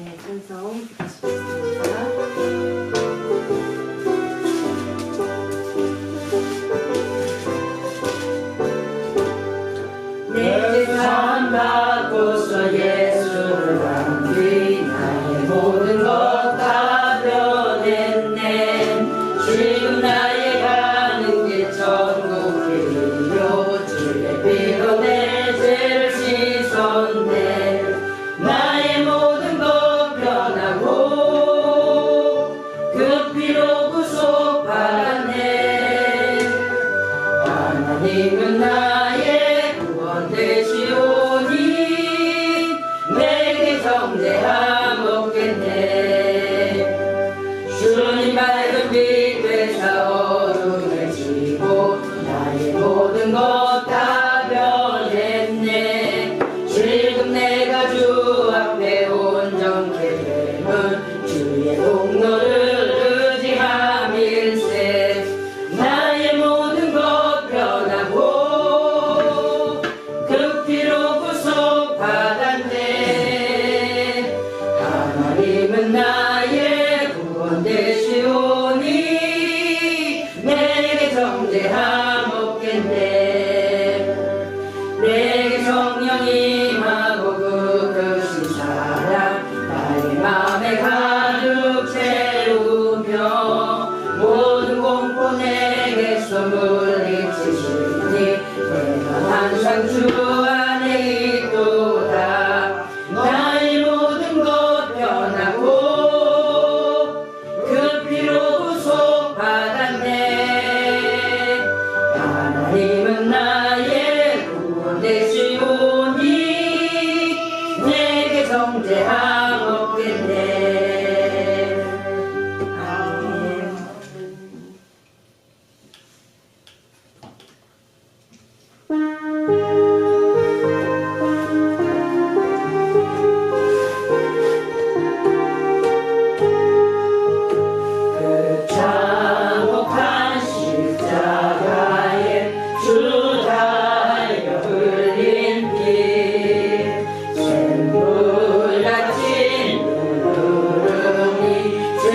네, 찬송 부탁드리겠습니다. 내 삶 바꿔서 예수를 안 뒤 나의 모든 것 다 변했네. 지금 나의 가는 길 천국 길이요 주의 피로 내 죄를 씻었네. 나의 모든 것 변하고 그 피로 구속받았네. 하나님은 나의 구원 되시오니 내게 정죄함 없겠네. 주님 밝은 빛 되사 어둠을 지고 나의 모든 것 다 변했네. 지금 내가 주 앞에 온전케 됨은 주의 공로를 의지함일세. 나의 모든 것 변하고 그 피로 구속받았네. 하나님은 나의 구원 되시오니 내게 정죄함 없겠네. 내게 성령 임하고 그 크신 사랑 나의 맘에 가득 채우며 모든 공포 내게서 물리치시니 내가 항상 주 안에 있도다. 나의 모든 것 변하고 그 피로 구속받았네. 하나님은 나의 구원 되시오니 내게 정죄함 없겠네. 아멘. 그 참혹한 십자가에 주 달려 흘린 피 샘물같이 눈으름이 죄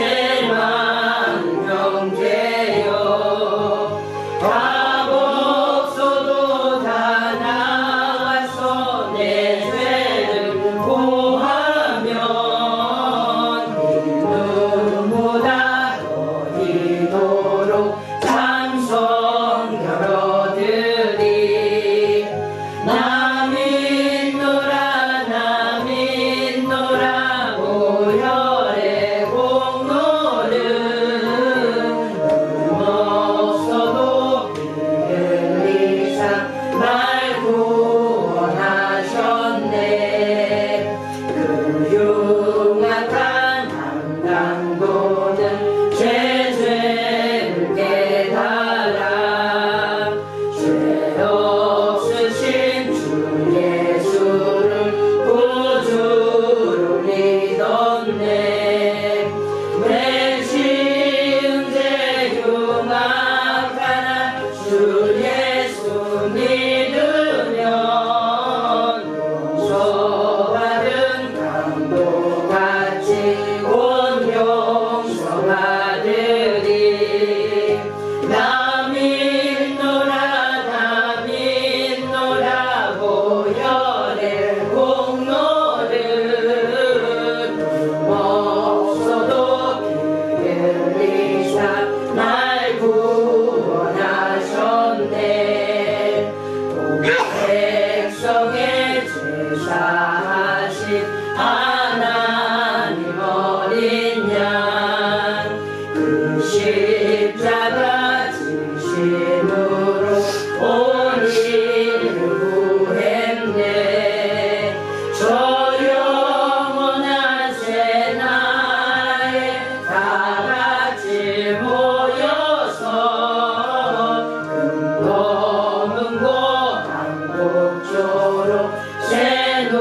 많은 형제여 밥 없어도 다 나와서 내 죄를 고하면 눈보다 더 이도록 찬송 여러들이 나 믿노라 보혈의 공로를 없어도 피 흘리사 날 구원하셨네. 그 흉악한 한강도는 죄를 깨달아 죄 없으신 주 예수를 구주로 믿었네. 내 쉬운 죄 흉악한 주 예수 믿으면 용서받은 강도같이 온 용서받으리. 나 믿노라 보혈의 공로를 없어도 피 흘리사 날 구원하셨네. 온 백성의 죄 사하신 하나님 어린 양 그 십자가 지심으로 온 인을 구했네. 저 영원한 새날에 다같이 모여서 금 검은 곳 한곡조로 새노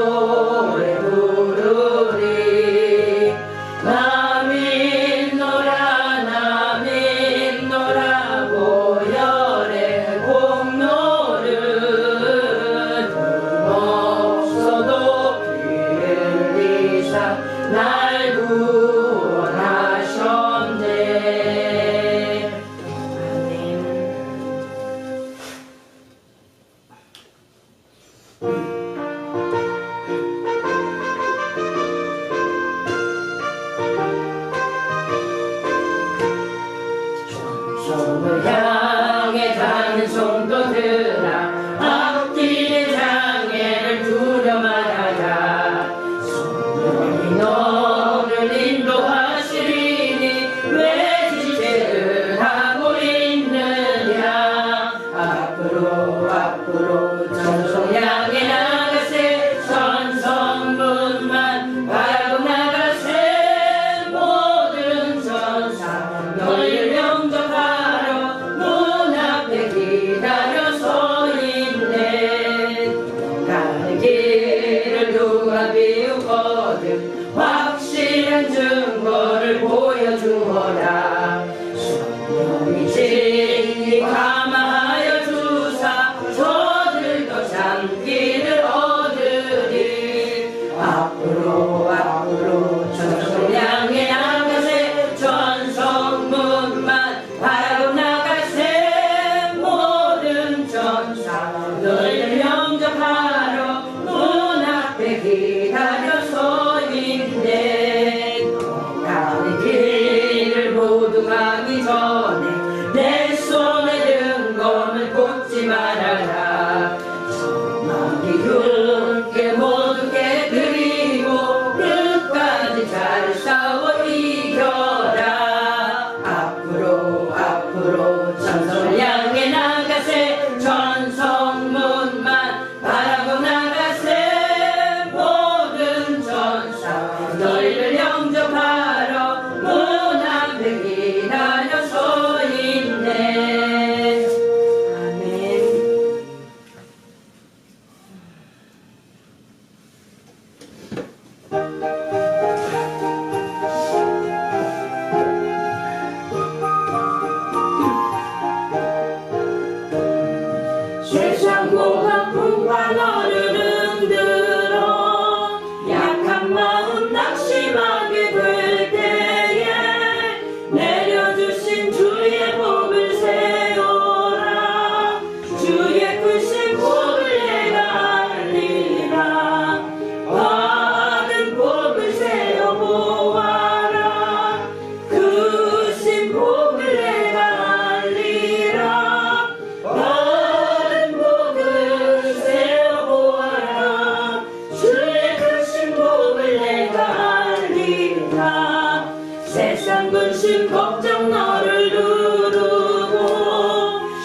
세상 근심 걱정 너를 두르고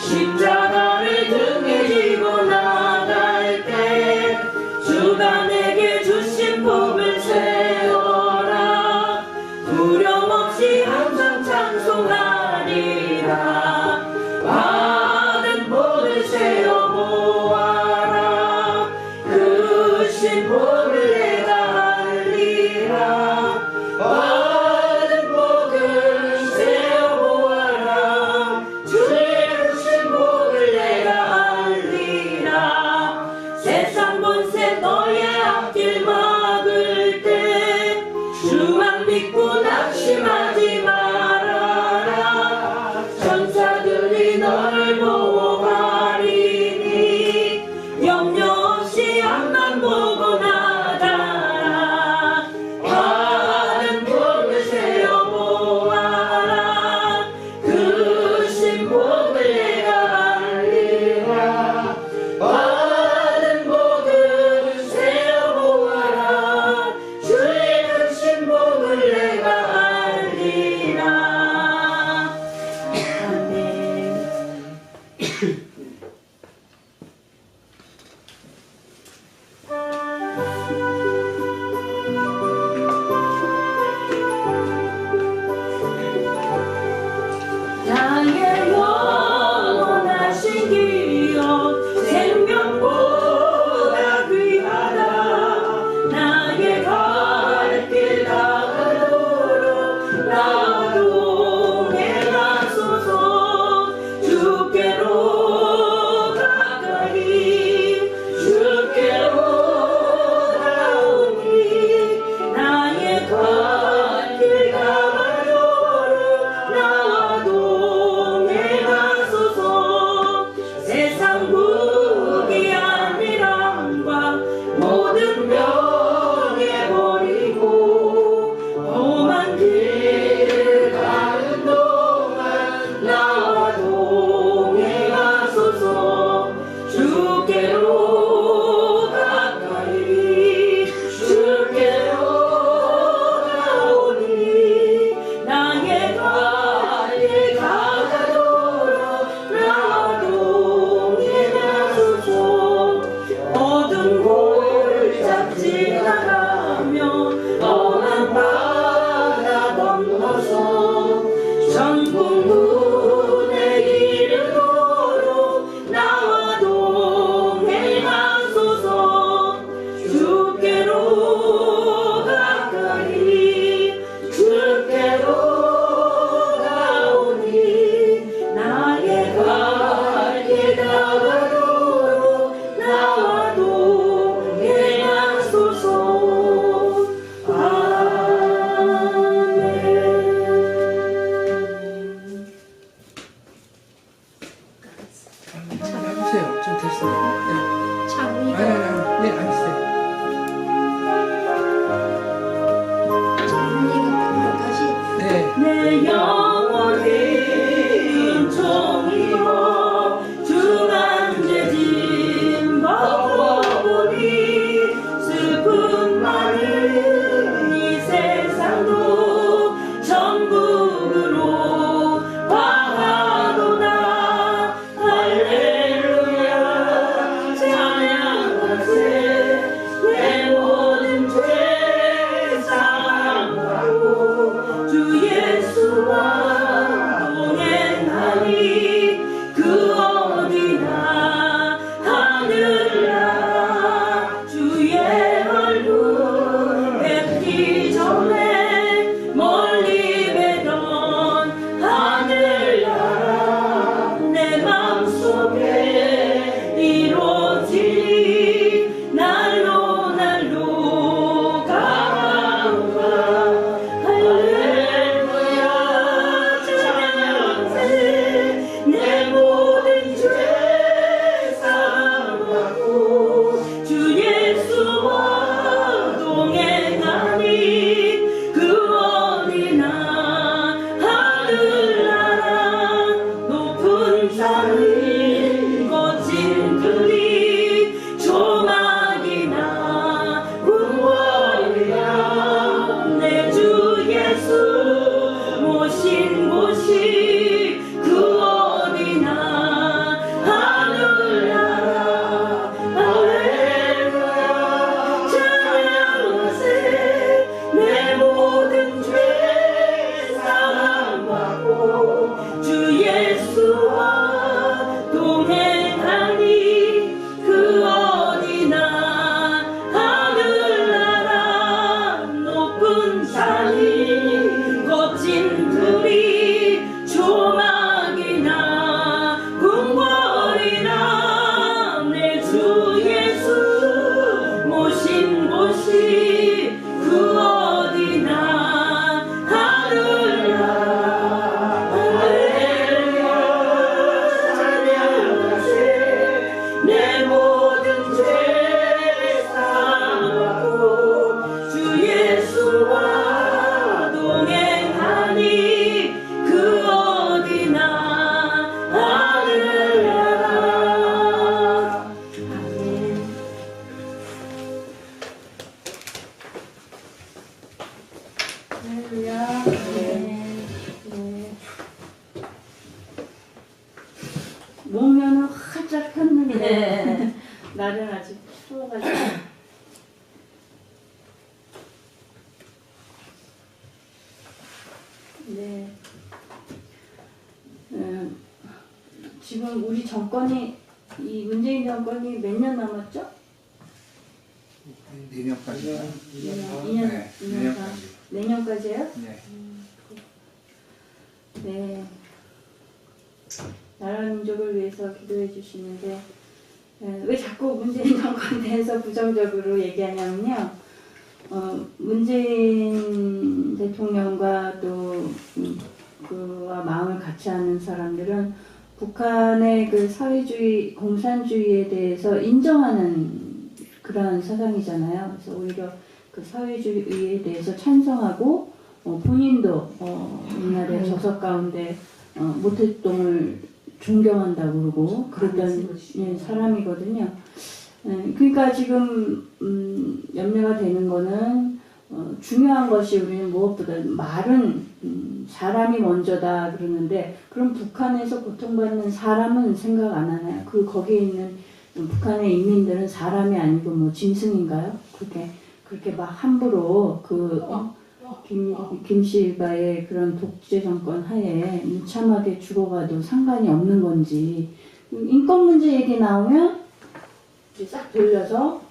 십자가를 등에 지고 나갈 때 주가 내게 주신 복을 세워라. 두려움 없이 항상 찬송하리라. 받은 복을 세워 보아라. 크신 복을 내가 알리라. 받은 복을 세워 보아라. 주의 크신 복을 내가 알리라. 세상 본새 너의 앞길 막을 때 주만 믿고 낙심하지 말아라. 천사들이 너를 보호하리니 염려 없이 앞만 보고 나 것이 그 어디나 하늘나라 할렐루야 찬양하세 내 모든 죄 사하고 주 예수와 동행하니 그 어디나 하늘나라. 아멘. 할렐루야. 네. 네. 목면은 활짝 폈는데 네. 날은 아직 추워가지고. 네. 지금 우리 정권이 이 문재인 정권이 몇 년 남았죠? 내년까지. 2년, 네, 2년 내년까지. 내년까지요? 네. 네. 나라 민족을 위해서 기도해 주시는데 왜 자꾸 문재인 정권에 대해서 부정적으로 얘기하냐면요. 문재인 대통령과 또 그와 마음을 같이 하는 사람들은 북한의 그 사회주의, 공산주의에 대해서 인정하는 그런 사상이잖아요. 그래서 오히려 그 사회주의에 대해서 찬성하고 본인도 옛날에 저서 가운데 모택동을 존경한다고 그러고 그랬던 사람이거든요. 그러니까 지금 염려가 되는 거는 중요한 것이 우리는 무엇보다 말은 사람이 먼저다 그러는데 그럼 북한에서 고통받는 사람은 생각 안 하나요? 거기에 있는 북한의 인민들은 사람이 아니고 뭐 짐승인가요? 그렇게 막 함부로 김씨가의 그런 독재 정권 하에 무참하게 죽어가도 상관이 없는 건지. 인권 문제 얘기 나오면 이제 싹 돌려서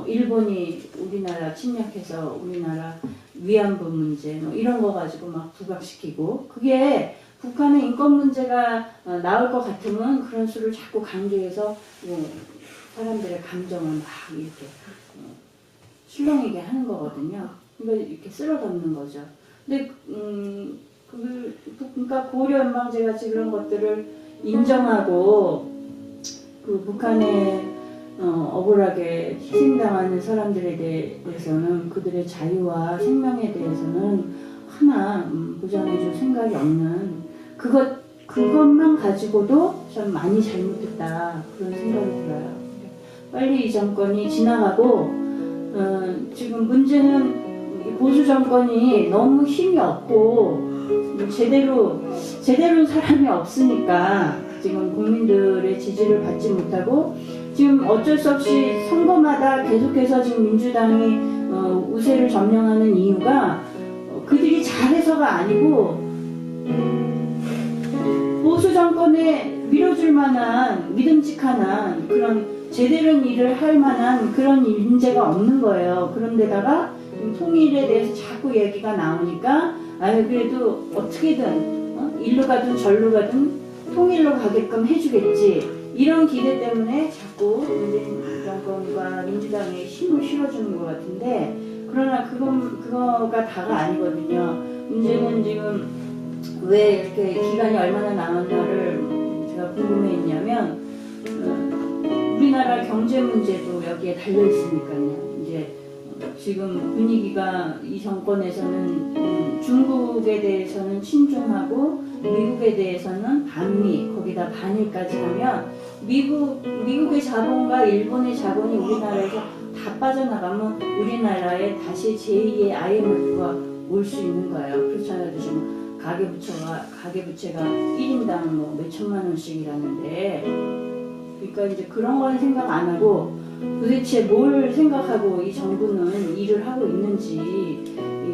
일본이 우리나라 침략해서 우리나라 위안부 문제 뭐 이런 거 가지고 막 부각시키고, 그게 북한의 인권 문제가 나올 것 같으면 그런 수를 자꾸 강조해서 사람들의 감정을 막 이렇게 술렁이게 하는 거거든요. 그러니까 이렇게 쓸어담는 거죠. 근데 그러니까 고려연방제 같이 그런 것들을 인정하고 그 북한의 억울하게 희생당하는 사람들에 대해서는 그들의 자유와 생명에 대해서는 하나 보장해줄 생각이 없는 그것만 가지고도 참 많이 잘못했다 그런 생각이 들어요. 빨리 이 정권이 지나가고 지금 문제는 보수 정권이 너무 힘이 없고 제대로 사람이 없으니까 지금 국민들의 지지를 받지 못하고 지금 어쩔 수 없이 선거마다 계속해서 지금 민주당이 우세를 점령하는 이유가 그들이 잘해서가 아니고 보수 정권에 밀어줄 만한 믿음직한 그런 제대로 일을 할 만한 그런 인재가 없는 거예요. 그런데다가 통일에 대해서 자꾸 얘기가 나오니까 그래도 어떻게든 일로 가든 절로 가든 통일로 가게끔 해주겠지, 이런 기대 때문에 자꾸 문재인 정권과 민주당에 힘을 실어주는 것 같은데, 그러나 그거가 다가 아니거든요. 문제는 지금 왜 이렇게 기간이 얼마나 남았나를 제가 궁금해했냐면 우리나라 경제 문제도 여기에 달려 있으니까요. 이제 지금 분위기가 이 정권에서는 중국에 대해서는 친중하고 미국에 대해서는 반미, 거기다 반일까지 하면 미국의 자본과 일본의 자본이 우리나라에서 다 빠져나가면 우리나라에 다시 제2의 IMF가 올 수 있는 거예요. 그렇잖아요. 지금 가계부채가 1인당 뭐 몇천만 원씩이라는데, 그러니까 이제 그런 건 생각 안 하고 도대체 뭘 생각하고 이 정부는 일을 하고 있는지,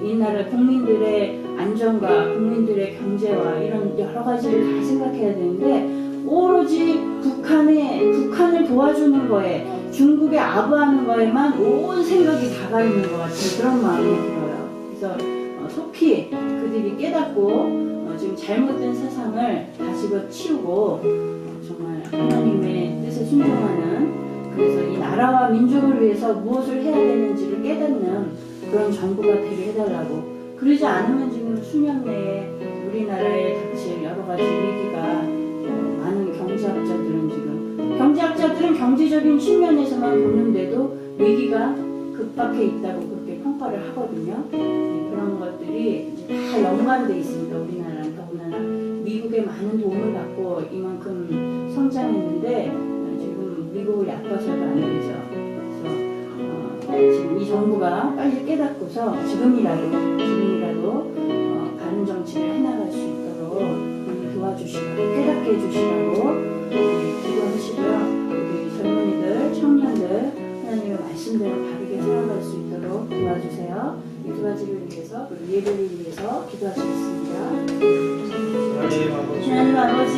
이 나라 국민들의 안전과 국민들의 경제와 이런 여러 가지를 다 생각해야 되는데 오로지 북한을 도와주는 거에, 중국에 아부하는 거에만 온 생각이 다가 있는 것 같은 그런 마음이 들어요. 그래서 속히 그들이 깨닫고 지금 잘못된 세상을 다시 치우고 정말 하나님의 뜻에 순종하는, 그래서 이 나라와 민족을 위해서 무엇을 해야 되는지를 깨닫는 정부가 되게 해달라고. 그러지 않으면 지금 수년 내에 우리나라에 닥칠 여러 가지 위기가 많은 경제학자들은 경제적인 측면에서만 보는데도 위기가 급박해 있다고 그렇게 평가를 하거든요. 그런 것들이 이제 다 연관돼 있습니다. 우리나라는 더군다나 미국의 많은 도움을 받고 이만큼 성장했는데 지금 미국을 얕봐서도 안 되죠. 그래서 지금 이 정부가 빨리 깨닫고서 지금이라도 바른 정치를 해나갈 수 있도록 도와주시라고, 깨닫게 해주시라고 기도하시고요. 우리 젊은이들, 청년들 하나님의 말씀대로 바르게 살아갈 수 있도록 도와주세요. 이 두 가지를 위해서, 그리고 예배를 위해서 기도하시겠습니다. 하나님 아버지,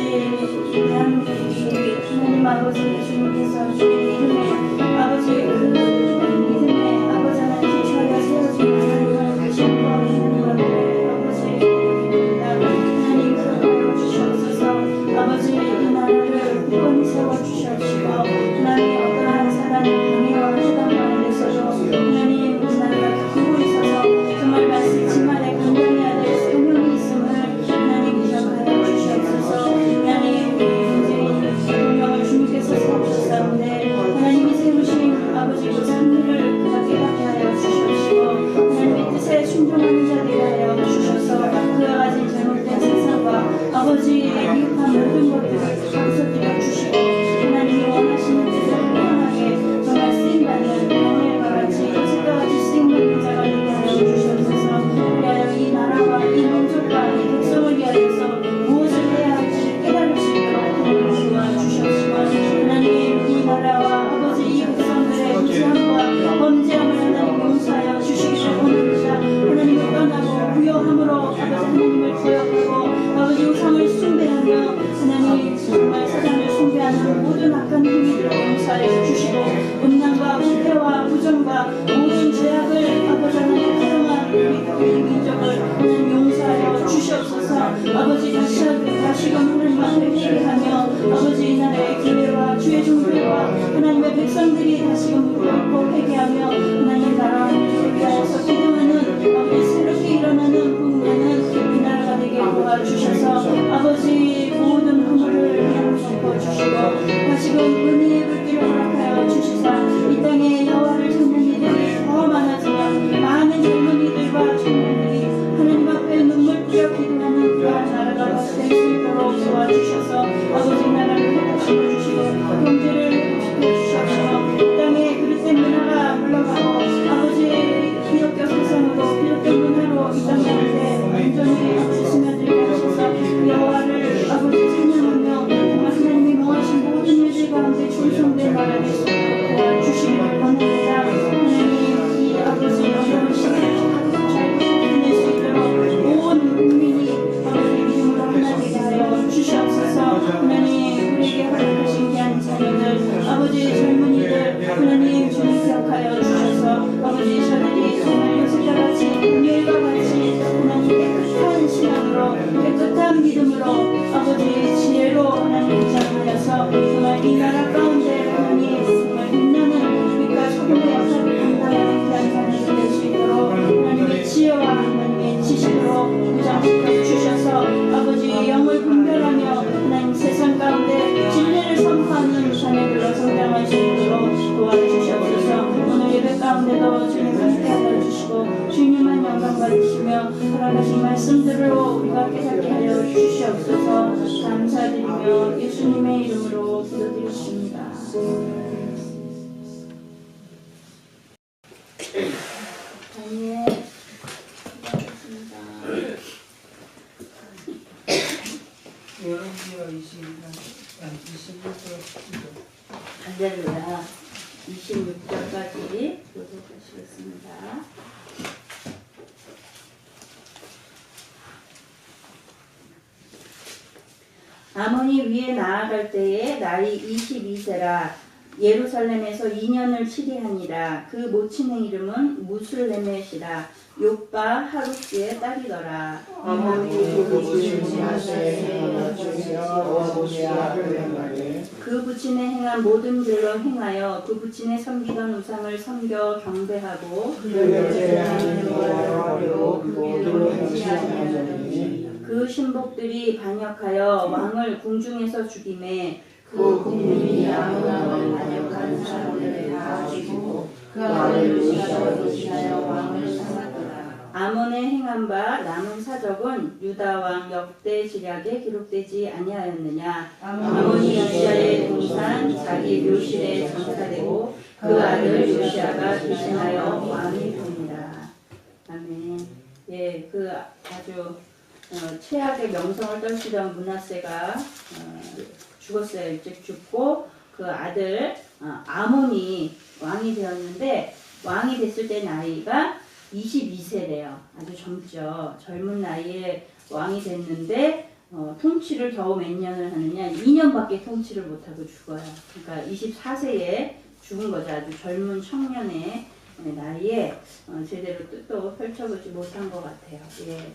주님께서 주의 이름에 아버지 그 믿음의 아버지 하나님 저희가 세워진 하나님을 다시 한번 하나님 아버지 하나님 그렇게 주시옵소서. 아버지 이 나라를 굳건히 세워주시옵시고 하나님 어떠한 사람의 방해와 주관 가운데서도 하나님 이 나라가 겪고 있어서 정말 말씀만에 감당해야 될 사명이 있음을 하나님 기억하여 주시옵소서. 하나님 우리 문재인 대통령을 주님께서 세우셨사온데 하나님이 세우신 아버지 그 섭리를 그가 깨닫게 하여 주시옵시고 하나님의 뜻에 순종하는 자들이 하여 주셔서 그가 가진 잘못된 세상과 아버지 미흡한 모든 것들을 감춰드려 주시고 하나님이 원하시는 뜻을 분명하게 정말 쓰임받는 명예와 같이 이슬과 같이 쓰임받는 자가 되게 하여 주시옵소서. 위하여 이 나라와 이 민족과 이 백성을 위하여서 무엇을 해야 할지 깨달을 수 있도록 하나님 도와주시옵시고 하나님 이 나라와 아버지 이 백성들의 무지함과 범죄함을 하나님 용서하여 주시기를 원합니다. 하나님을 떠나고 부요함으로 아버지 하나님을 거역하고 아버지 우상을 숭배하며 하나님 정말 사단을 숭배하는 모든 악한 행위들을 용서하여 주시고 음란과 부패와 부정과 모든 죄악을 아버지 하나님 사용한 우리 민족을 하나님 용서하여 주시옵소서. 아버지 다시금 하나님 앞에 회개하며 아버지 이 나라의 교회와 주의 종교와 하나님의 백성들이 다시금 무릎 꿇고 회개하며 하나님 나라와 민족을 위하여서 기도하는 아버지 새롭게 일어나는 부흥하는 이 나라가 되게 도와주셔서 아버지 모든 허물을 그냥 덮어주시고 다시금 은혜의 불길을 허락하여 주시사 이 땅에 여호와를 찾는 이들이 더 많아지며 많은 젊은이들과 청년들이 하나님 앞에 눈물 뿌려 기도하는 그러한 나라가 될 수 있도록 도와주셔서 아버지 나라를 회복시켜 주시고 경제를 회복시켜 주셔서 이 땅에 그릇된 문화가 물러가고 아버지 기독교 세상으로 기독교 문화로 이 땅에 온전히 아버지 스며들게 하셔서 여호와를 아버지 찬양하며 정말 하나님이 모하신 모든 일들 가운데 충성된 나라 될 수 있도록 도와주시기를 원합니다. 하나님 이 아버지 어려운 시대를 잘 보낼 수 있도록 온 국민이 아버지 믿음으로 하나 되게 하여 주시옵소서. 하나님 우리에게 허락하신 귀한 자녀들 아버지 젊은이들 하나님 주님 기억하여 주셔서 아버지 저들이 정말 요새과 같이 금요일과 같이 하나님 깨끗한 신앙으로 깨끗한 믿음으로 아버지 지혜로 하나님 무장하여서 정말 이 나라 가운데 하나님 정말 빛나는 빛과 소금의 역할을 감당하는 귀한 자녀들 될 수 있도록 하나님의 지혜와 하나님의 지식으로 무장시켜 주셔서 아버지 영을 분별하며 하나님 세상 가운데 진리를 선포하는 자녀들로 성장할 수 있도록 도와주시옵소서. 오늘 예배 가운데도 주님 함께하여 주시고 주님만 영광 받으시며 허락하신 말씀들로 우리가 깨닫게 하여 주시옵소서. 감사드리며 예수님의 이름으로 기도드렸습니다. 다니엘 기도하겠습니다. 여러분과 26절 할렐루야. 26절까지 교독하시겠습니다. 아몬이 위에 나아갈 때에 나이 22세라 예루살렘에서 2년을 치리하니라. 그 모친의 이름은 무술레멧이라. 욥바 하루스의 딸이더라. 그 부친의 행한 모든 길로 행하여 그 부친의 섬기던 우상을 섬겨 경배하고 그 신복들이 반역하여 왕을 궁중에서 죽임에 그 국민이 아무나를 반역한 사람들을 다 죽이고 그 아들을 지하여 왕을 삼았더라. 아몬의 행한 바 남은 사적은 유다 왕 역대 지략에 기록되지 아니하였느냐. 아몬이 요시아의 동산 자기 묘실에 전사되고 그 아들 요시아가 대신하여 왕이 됩니다. 아멘. 예, 그 아주 최악의 명성을 떨치던 므낫세가 죽었어요. 일찍 죽고 그 아들 아몬이 왕이 되었는데 왕이 됐을 때 나이가 22세래요. 아주 젊죠. 젊은 나이에 왕이 됐는데 통치를 겨우 몇 년을 하느냐 2년밖에 통치를 못하고 죽어요. 그러니까 24세에 죽은 거죠. 아주 젊은 청년의 나이에 제대로 뜻도 펼쳐보지 못한 것 같아요. 예.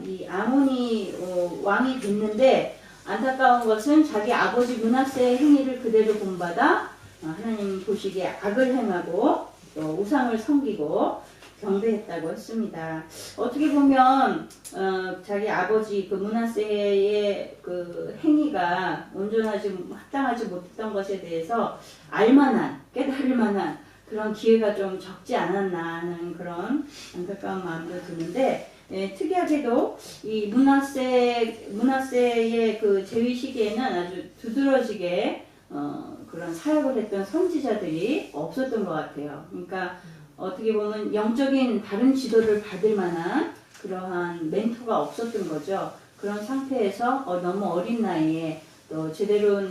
이 아몬이 왕이 됐는데 안타까운 것은 자기 아버지 므낫세의 행위를 그대로 본받아 하나님 보시기에 악을 행하고 또 우상을 섬기고 경배했다고 했습니다. 어떻게 보면 자기 아버지 그 므낫세의 그 행위가 온전하지 합당하지 못했던 것에 대해서 알만한 깨달을 만한 그런 기회가 좀 적지 않았나 하는 그런 안타까운 마음도 드는데 예, 특이하게도 이 므낫세의 그 재위 시기에는 아주 두드러지게 그런 사역을 했던 선지자들이 없었던 것 같아요. 그러니까 어떻게 보면 영적인 다른 지도를 받을 만한 그러한 멘토가 없었던 거죠. 그런 상태에서 너무 어린 나이에 또 제대로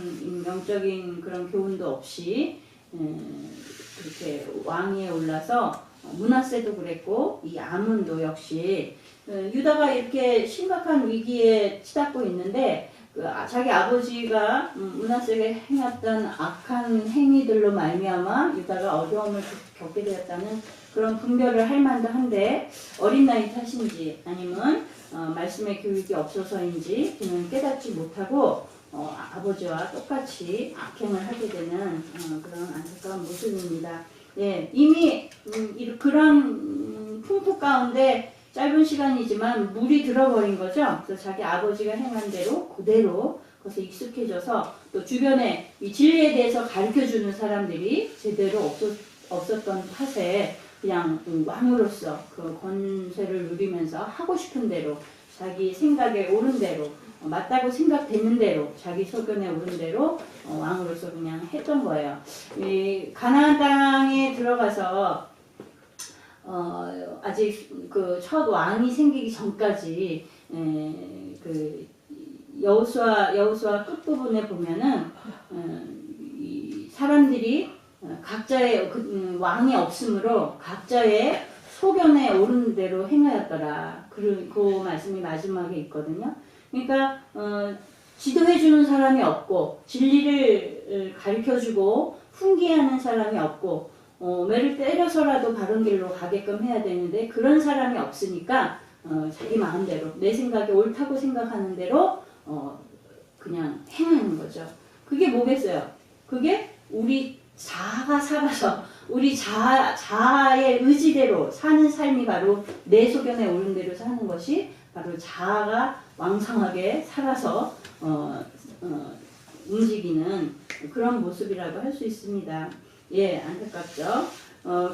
영적인 그런 교훈도 없이 그렇게 왕위에 올라서 므낫세도 그랬고 이 아몬도 역시 유다가 이렇게 심각한 위기에 치닫고 있는데 자기 아버지가 므낫세가 행했던 악한 행위들로 말미암아 유다가 어려움을 겪게 되었다는 그런 분별을 할 만도 한데 어린 나이 탓인지 아니면 말씀의 교육이 없어서인지 그는 깨닫지 못하고 아버지와 똑같이 악행을 하게 되는 그런 안타까운 모습입니다. 예, 이미 그런 풍토 가운데 짧은 시간이지만 물이 들어버린 거죠. 그래서 자기 아버지가 행한 대로 그대로 거기서 익숙해져서 또 주변에 이 진리에 대해서 가르쳐주는 사람들이 제대로 없었던 탓에 그냥 왕으로서 그 권세를 누리면서 하고 싶은 대로 자기 생각에 옳은 대로 맞다고 생각되는 대로 자기 소견에 옳은 대로 왕으로서 그냥 했던 거예요. 이 가나안 땅에 들어가서 아직 그 첫 왕이 생기기 전까지 그 여호수아 끝부분에 보면은 이 사람들이 각자의 왕이 없으므로 각자의 소견에 옳은 대로 행하였더라. 그 말씀이 마지막에 있거든요. 그러니까 지도해주는 사람이 없고 진리를 가르쳐주고 훈계하는 사람이 없고 매를 때려서라도 바른 길로 가게끔 해야 되는데 그런 사람이 없으니까 자기 마음대로 내 생각에 옳다고 생각하는 대로 그냥 행하는 거죠. 그게 뭐겠어요? 그게 우리 자아가 살아서 우리 자아의 의지대로 사는 삶이 바로 내 소견에 옳은 대로 사는 것이 바로 자아가 왕성하게 살아서 움직이는 그런 모습이라고 할 수 있습니다. 예, 안타깝죠.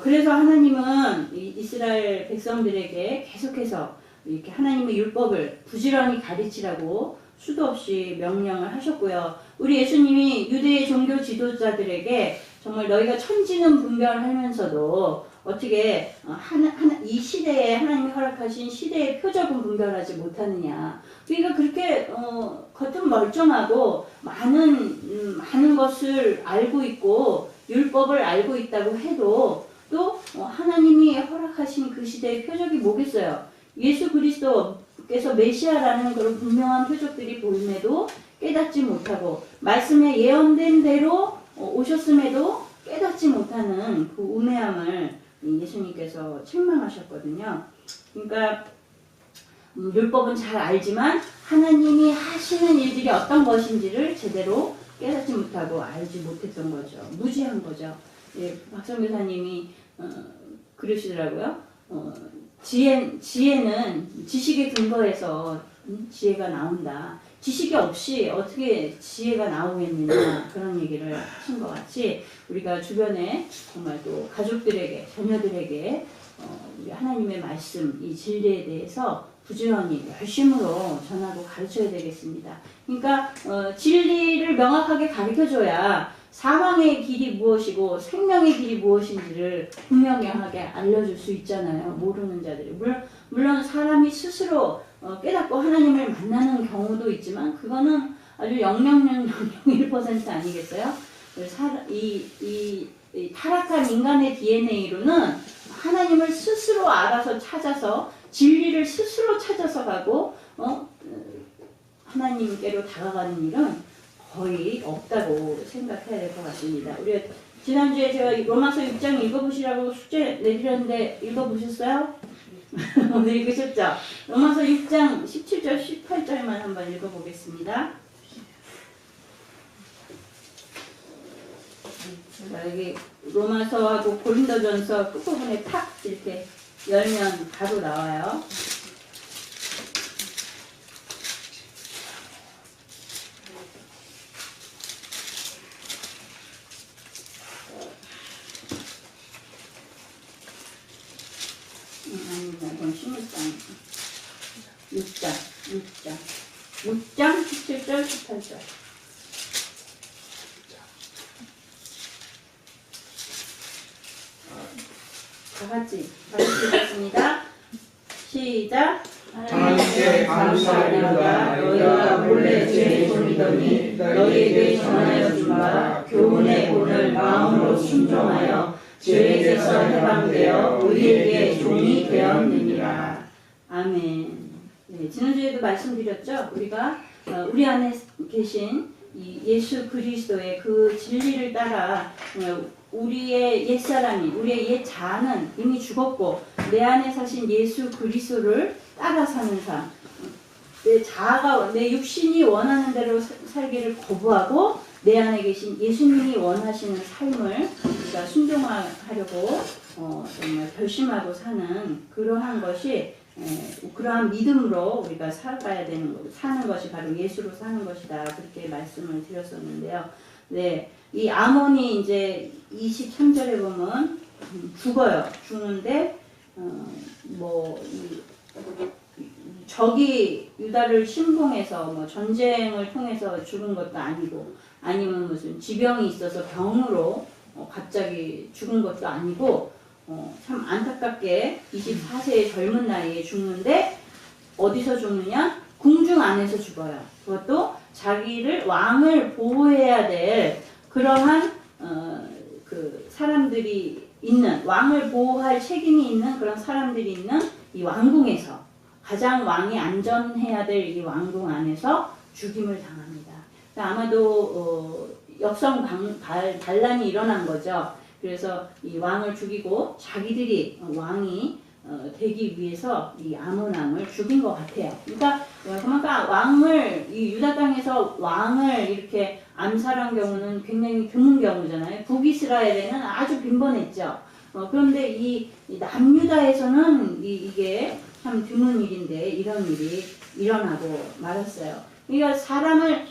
그래서 하나님은 이스라엘 백성들에게 계속해서 이렇게 하나님의 율법을 부지런히 가르치라고 수도 없이 명령을 하셨고요. 우리 예수님이 유대의 종교 지도자들에게 정말 너희가 천지는 분별하면서도 어떻게 이 시대에 하나님이 허락하신 시대의 표적은 분별하지 못하느냐. 그러니까 그렇게 겉은 멀쩡하고 많은 것을 알고 있고 율법을 알고 있다고 해도 또 하나님이 허락하신 그 시대의 표적이 뭐겠어요? 예수 그리스도께서 메시아라는 그런 분명한 표적들이 보임에도 깨닫지 못하고 말씀에 예언된 대로 오셨음에도 깨닫지 못하는 그 우매함을 예수님께서 책망하셨거든요. 그러니까 율법은 잘 알지만 하나님이 하시는 일들이 어떤 것인지를 제대로 깨닫지 못하고 알지 못했던 거죠. 무지한 거죠. 예, 박성 교사님이 그러시더라고요. 지혜는 지식에 근거해서 지혜가 나온다. 지식이 없이 어떻게 지혜가 나오겠느냐, 그런 얘기를 하신 것 같이 우리가 주변에 정말 또 가족들에게, 자녀들에게 우리 하나님의 말씀, 이 진리에 대해서 부지런히 열심으로 전하고 가르쳐야 되겠습니다. 그러니까 진리를 명확하게 가르쳐줘야 사망의 길이 무엇이고 생명의 길이 무엇인지를 분명하게 알려줄 수 있잖아요. 모르는 자들이. 물론 사람이 스스로 깨닫고 하나님을 만나는 경우도 있지만 그거는 아주 0.001% 아니겠어요? 이 타락한 인간의 DNA로는 하나님을 스스로 알아서 찾아서 진리를 스스로 찾아서 가고 하나님께로 다가가는 일은 거의 없다고 생각해야 될 것 같습니다. 우리 지난주에 제가 로마서 6장 읽어보시라고 숙제 내드렸는데 읽어보셨어요? 오늘 읽으셨죠? 로마서 6장 17절 18절만 한번 읽어보겠습니다. 여기 로마서하고 고린도전서 끝부분에 탁 이렇게 열면 바로 나와요. 이건 6장 17절 18절. 다 같이 읽겠습니다. 시작. 하나님께 감사하리로다. 너희가 본래 제 종이더니 너희에게 전하여 준 바 교훈의 본을 마음으로 순종하여 죄에게서 해방되어 의에게 종이 되었느니라. 아멘. 네, 지난주에도 말씀드렸죠. 우리가 우리 안에 계신 이 예수 그리스도의 그 진리를 따라 우리의 옛사람이, 우리의 옛 자아는 이미 죽었고 내 안에 사신 예수 그리스도를 따라 사는 삶, 내 자아가, 내 육신이 원하는 대로 살기를 거부하고 내 안에 계신 예수님이 원하시는 삶을 우리가 순종하려고 정말 결심하고 사는 그러한 것이, 그러한 믿음으로 우리가 살아가야 되는 거, 사는 것이 바로 예수로 사는 것이다, 그렇게 말씀을 드렸었는데요. 네, 이 아몬이 이제 23절에 보면 죽어요. 죽는데 적이 유다를 침공해서 전쟁을 통해서 죽은 것도 아니고, 아니면 무슨 지병이 있어서 병으로 갑자기 죽은 것도 아니고, 참 안타깝게 24세의 젊은 나이에 죽는데 어디서 죽느냐? 궁중 안에서 죽어요. 그것도 자기를, 왕을 보호해야 될 그러한 그 사람들이 있는, 왕을 보호할 책임이 있는 그런 사람들이 있는 이 왕궁에서, 가장 왕이 안전해야 될 이 왕궁 안에서 죽임을 당합니다. 아마도 역성 반란이 일어난 거죠. 그래서 이 왕을 죽이고 자기들이 왕이 되기 위해서 이 아몬 왕을 죽인 것 같아요. 그러니까 왕을, 이 유다 땅에서 왕을 이렇게 암살한 경우는 굉장히 드문 경우잖아요. 북이스라엘에는 아주 빈번했죠. 그런데 이 남유다에서는 이게 참 드문 일인데 이런 일이 일어나고 말았어요. 그러니까 사람을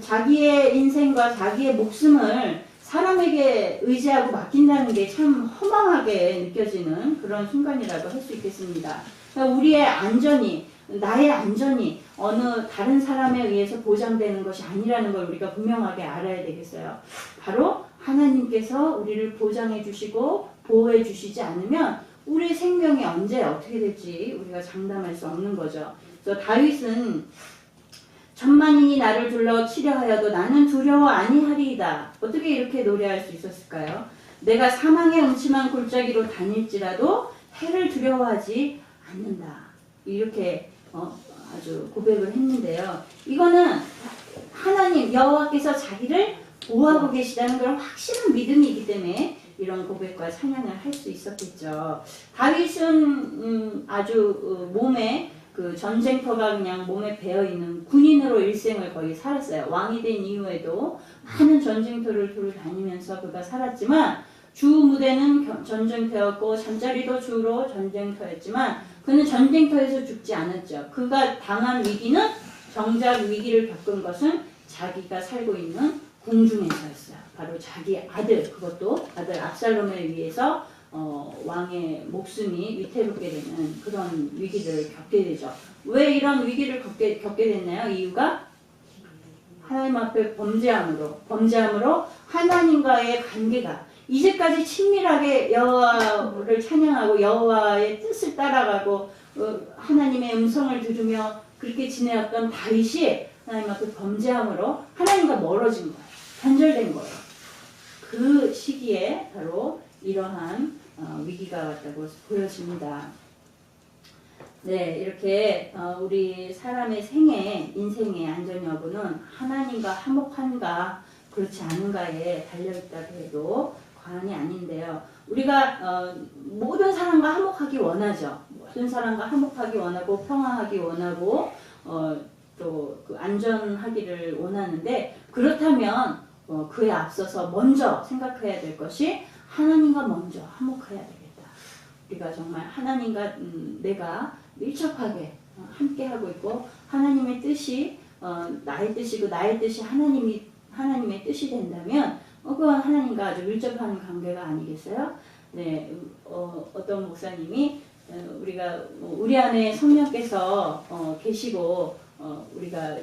자기의 인생과 자기의 목숨을 사람에게 의지하고 맡긴다는 게 참 허망하게 느껴지는 그런 순간이라고 할 수 있겠습니다. 그러니까 우리의 안전이, 나의 안전이 어느 다른 사람에 의해서 보장되는 것이 아니라는 걸 우리가 분명하게 알아야 되겠어요. 바로 하나님께서 우리를 보장해 주시고 보호해 주시지 않으면 우리의 생명이 언제 어떻게 될지 우리가 장담할 수 없는 거죠. 그래서 다윗은 천만인이 나를 둘러 치려하여도 나는 두려워 아니하리이다. 어떻게 이렇게 노래할 수 있었을까요? 내가 사망의 음침한 골짜기로 다닐지라도 해를 두려워하지 않는다. 이렇게 아주 고백을 했는데요. 이거는 하나님 여호와께서 자기를 보호하고 계시다는 그런 확실한 믿음이기 때문에 이런 고백과 찬양을 할 수 있었겠죠. 다윗은 아주 몸에 그 전쟁터가 그냥 몸에 배어 있는 군인으로 일생을 거의 살았어요. 왕이 된 이후에도 많은 전쟁터를 돌아다니면서 그가 살았지만 주 무대는 전쟁터였고 잠자리도 주로 전쟁터였지만 그는 전쟁터에서 죽지 않았죠. 그가 당한 위기는 정작 위기를 겪은 것은 자기가 살고 있는 궁중에서였어요. 바로 자기 아들, 그것도 아들 압살롬에 의해서 왕의 목숨이 위태롭게 되는 그런 위기를 겪게 되죠. 왜 이런 위기를 겪게 됐나요? 이유가 하나님 앞에 범죄함으로 하나님과의 관계가 이제까지 친밀하게 여호와를 찬양하고 여호와의 뜻을 따라가고 하나님의 음성을 들으며 그렇게 지내었던 다윗이 하나님 앞에 범죄함으로 하나님과 멀어진 거예요. 단절된 거예요. 그 시기에 바로 이러한 위기가 왔다고 보여집니다. 네, 이렇게 우리 사람의 인생의 안전 여부는 하나님과 화목한가 그렇지 않은가에 달려있다고 해도 과언이 아닌데요. 우리가 모든 사람과 화목하기 원하죠. 모든 사람과 화목하기 원하고 평화하기 원하고 또 그 안전하기를 원하는데 그렇다면 그에 앞서서 먼저 생각해야 될 것이 하나님과 먼저 화목해야 되겠다. 우리가 정말 하나님과 내가 밀접하게 함께하고 있고 하나님의 뜻이 나의 뜻이고 나의 뜻이 하나님의 뜻이 된다면 그건 하나님과 아주 밀접한 관계가 아니겠어요? 네, 어떤 목사님이 우리가 우리 안에 성령께서 계시고 우리가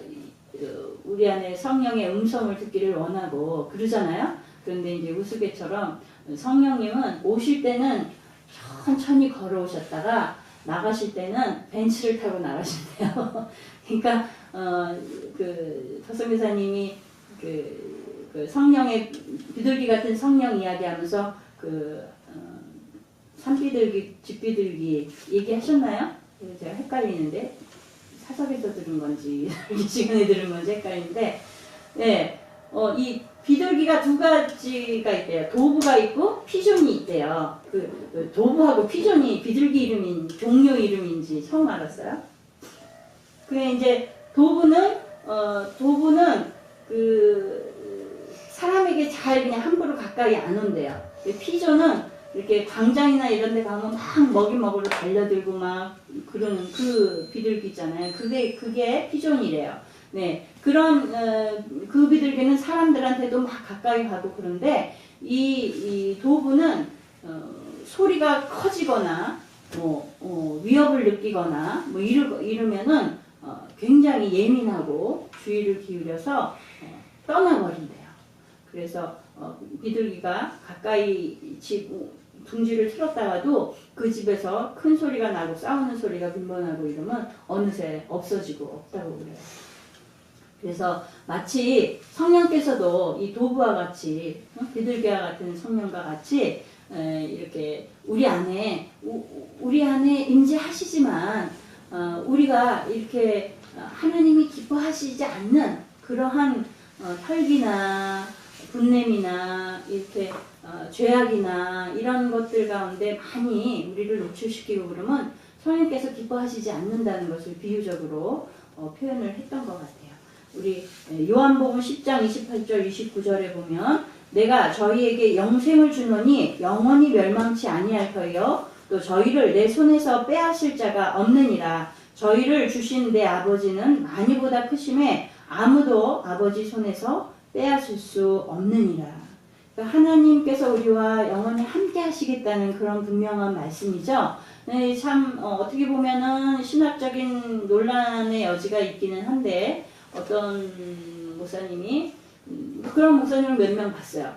우리 안에 성령의 음성을 듣기를 원하고 그러잖아요. 그런데 이제 우스갯처럼 성령님은 오실 때는 천천히 걸어오셨다가 나가실 때는 벤츠를 타고 나가신대요. 그러니까 그 더성교사님이 그 성령의 비둘기 같은 성령 이야기하면서 산비둘기, 집비둘기 얘기하셨나요? 제가 헷갈리는데 사석에서 들은 건지 시간에 들은 건지 헷갈리는데, 네, 이 비둘기가 두 가지가 있대요. 도부가 있고 피존이 있대요. 그 도부하고 피존이 비둘기 이름인 종류 이름인지 처음 알았어요. 그게 이제 도부는 그 사람에게 잘 그냥 함부로 가까이 안 온대요. 피존은 이렇게 광장이나 이런 데 가면 막 먹이 먹으러 달려들고 막 그러는 그 비둘기 있잖아요. 그게 피존이래요. 네. 그런, 그 비둘기는 사람들한테도 막 가까이 가고 그런데 이 도부는, 소리가 커지거나, 위협을 느끼거나, 이러면은, 굉장히 예민하고 주의를 기울여서, 떠나버린대요. 그래서, 비둘기가 가까이 둥지를 틀었다가도 그 집에서 큰 소리가 나고 싸우는 소리가 빈번하고 이러면 어느새 없어지고 없다고 그래요. 그래서 마치 성령께서도 이 도부와 같이 비둘기와 같은 성령과 같이 이렇게 우리 안에 임재하시지만 우리가 이렇게 하나님이 기뻐하시지 않는 그러한 혈기나 분냄이나 이렇게 죄악이나 이런 것들 가운데 많이 우리를 노출시키고 그러면 성령께서 기뻐하시지 않는다는 것을 비유적으로 표현을 했던 것 같아요. 우리 요한복음 10장 28절 29절에 보면 내가 저희에게 영생을 주노니 영원히 멸망치 아니할 터이요 또 저희를 내 손에서 빼앗을 자가 없느니라. 저희를 주신 내 아버지는 많이보다 크심에 아무도 아버지 손에서 빼앗을 수 없느니라. 그러니까 하나님께서 우리와 영원히 함께 하시겠다는 그런 분명한 말씀이죠. 네, 참 어떻게 보면은 신학적인 논란의 여지가 있기는 한데 어떤 목사님이 그런 목사님을 몇 명 봤어요.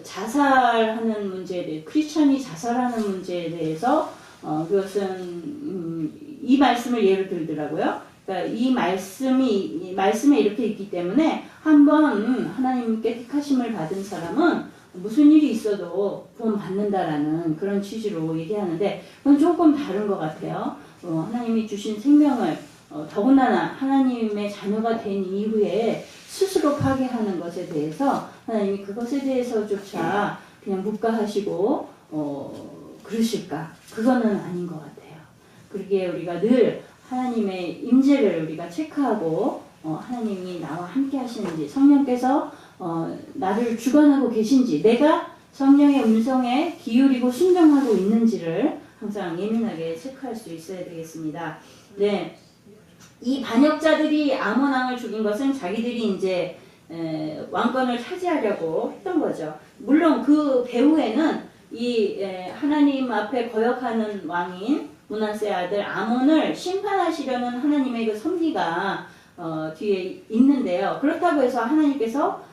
자살하는 문제에 대해 크리스천이 자살하는 문제에 대해서 그것은 이 말씀을 예로 들더라고요. 그러니까 이 말씀에 이렇게 있기 때문에 한번 하나님께 택하심을 받은 사람은 무슨 일이 있어도 구원 받는다라는 그런 취지로 얘기하는데 그건 조금 다른 것 같아요. 하나님이 주신 생명을 더군다나 하나님의 자녀가 된 이후에 스스로 파괴하는 것에 대해서 하나님이 그것에 대해서조차 그냥 묵과하시고 그러실까? 그거는 아닌 것 같아요. 그러기에 우리가 늘 하나님의 임재를 우리가 체크하고 하나님이 나와 함께 하시는지, 성령께서 나를 주관하고 계신지, 내가 성령의 음성에 기울이고 순종하고 있는지를 항상 예민하게 체크할 수 있어야 되겠습니다. 네, 이 반역자들이 아몬 왕을 죽인 것은 자기들이 이제 왕권을 차지하려고 했던 거죠. 물론 그 배후에는 이 하나님 앞에 거역하는 왕인 므낫세 아들 아몬을 심판하시려는 하나님의 그 섭리가 뒤에 있는데요. 그렇다고 해서 하나님께서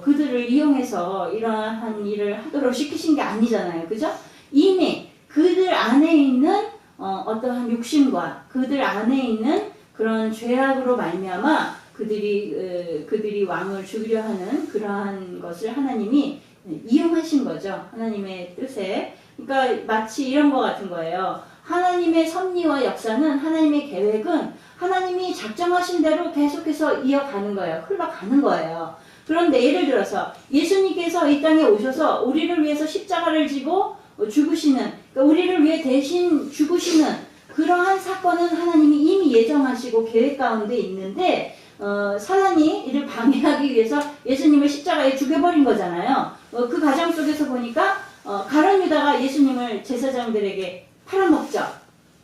그들을 이용해서 이러한 일을 하도록 시키신 게 아니잖아요. 그죠? 이미 그들 안에 있는 어떠한 욕심과 그들 안에 있는 그런 죄악으로 말미암아 그들이 왕을 죽이려 하는 그러한 것을 하나님이 이용하신 거죠. 하나님의 뜻에. 그러니까 마치 이런 것 같은 거예요. 하나님의 섭리와 역사는, 하나님의 계획은 하나님이 작정하신 대로 계속해서 이어가는 거예요. 흘러가는 거예요. 그런데 예를 들어서 예수님께서 이 땅에 오셔서 우리를 위해서 십자가를 지고 죽으시는, 그러니까 우리를 위해 대신 죽으시는 그러한 사건은 하나님이 이미 예정하시고 계획 가운데 있는데 사단이 이를 방해하기 위해서 예수님을 십자가에 죽여버린 거잖아요. 그 과정 속에서 보니까 가룟 유다가 예수님을 제사장들에게 팔아먹죠.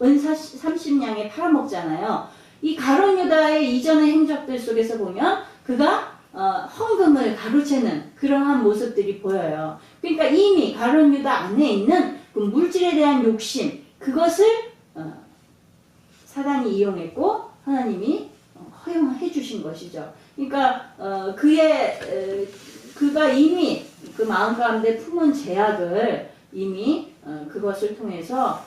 은 30냥에 팔아먹잖아요. 이 가룟 유다의 이전의 행적들 속에서 보면 그가 헌금을 가로채는 그러한 모습들이 보여요. 그러니까 이미 가룟 유다 안에 있는 그 물질에 대한 욕심, 그것을 사단이 이용했고 하나님이 허용해 주신 것이죠. 그러니까 그가 이미 그 마음 가운데 품은 죄악을 이미 그것을 통해서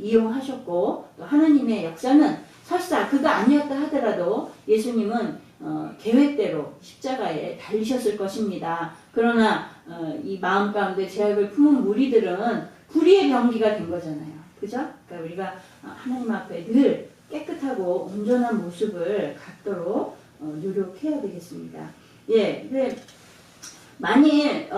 이용하셨고, 또 하나님의 역사는 설사 그가 아니었다 하더라도 예수님은 계획대로 십자가에 달리셨을 것입니다. 그러나 이 마음 가운데 죄악을 품은 무리들은 불의의 병기가 된 거잖아요. 그죠? 그러니까 우리가 하나님 앞에 늘 깨끗하고 온전한 모습을 갖도록 노력해야 되겠습니다. 예, 근데 만일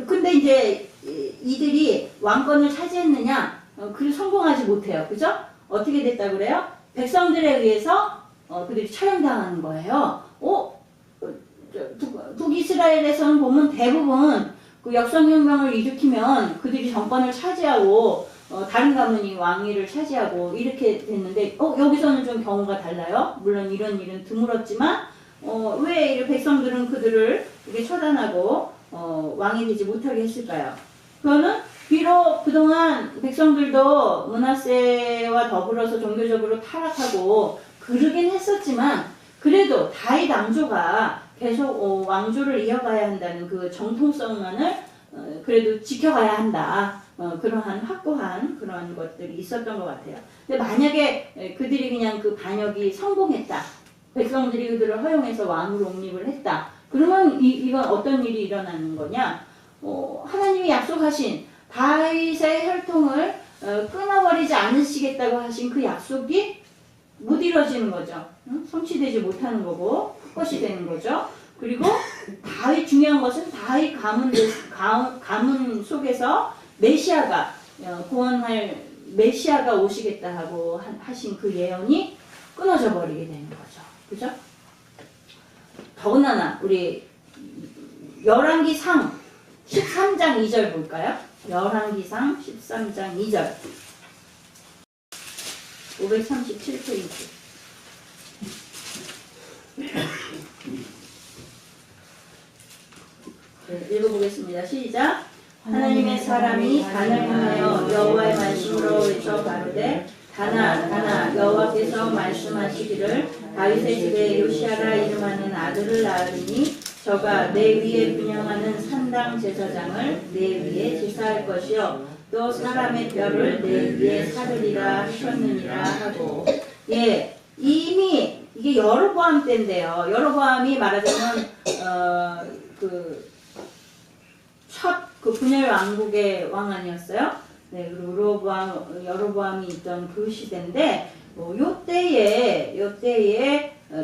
근데 이제 이들이 왕권을 차지했느냐? 그리고 성공하지 못해요. 그죠? 어떻게 됐다 그래요? 백성들에 의해서 그들이 처형당하는 거예요. 북이스라엘에서는 보면 대부분 그 역성혁명을 일으키면 그들이 정권을 차지하고 다른 가문이 왕위를 차지하고 이렇게 됐는데 여기서는 좀 경우가 달라요. 물론 이런 일은 드물었지만 왜 이 백성들은 그들을 이렇게 처단하고 왕이 되지 못하게 했을까요? 그거는 비록 그동안 백성들도 므낫세와 더불어서 종교적으로 타락하고 그러긴 했었지만 그래도 다윗 왕조가 계속 왕조를 이어가야 한다는 그 정통성만을 그래도 지켜가야 한다. 그러한 확고한 그런 것들이 있었던 것 같아요. 근데 만약에 그들이 그냥 그 반역이 성공했다. 백성들이 그들을 허용해서 왕으로 옹립을 했다. 그러면 이건 어떤 일이 일어나는 거냐? 하나님이 약속하신 다윗의 혈통을 끊어버리지 않으시겠다고 하신 그 약속이 못 이루어지는 거죠. 성취되지 못하는 거고 헛것이 되는 거죠. 그리고 다윗, 중요한 것은 다윗 가문 속에서 메시아가 구원할 메시아가 오시겠다 하고 하신 그 예언이 끊어져 버리게 되는 거죠. 그죠? 더군다나 우리 열왕기상 13장 2절 볼까요? 열왕기상 13장 2절 537페이지 읽어보겠습니다. 시작. 하나님의 사람이 단을 향하여 여호와의 말씀으로 외쳐 가로되 다나 여호와께서 말씀하시기를 다윗의 집에 요시아라 이름하는 아들을 낳으리니 저가 내 위에 분향하는 산당 제사장을 내 위에 제사할 것이요 또 사람의 뼈를 내 위에 사르리라 하셨느니라 하고, 예, 이미 이게 여로보암 때인데요. 여로보암이 말하자면 첫 분열 왕국의 왕 아니었어요? 네, 그리고 여로보암이 있던 그 시대인데, 요때에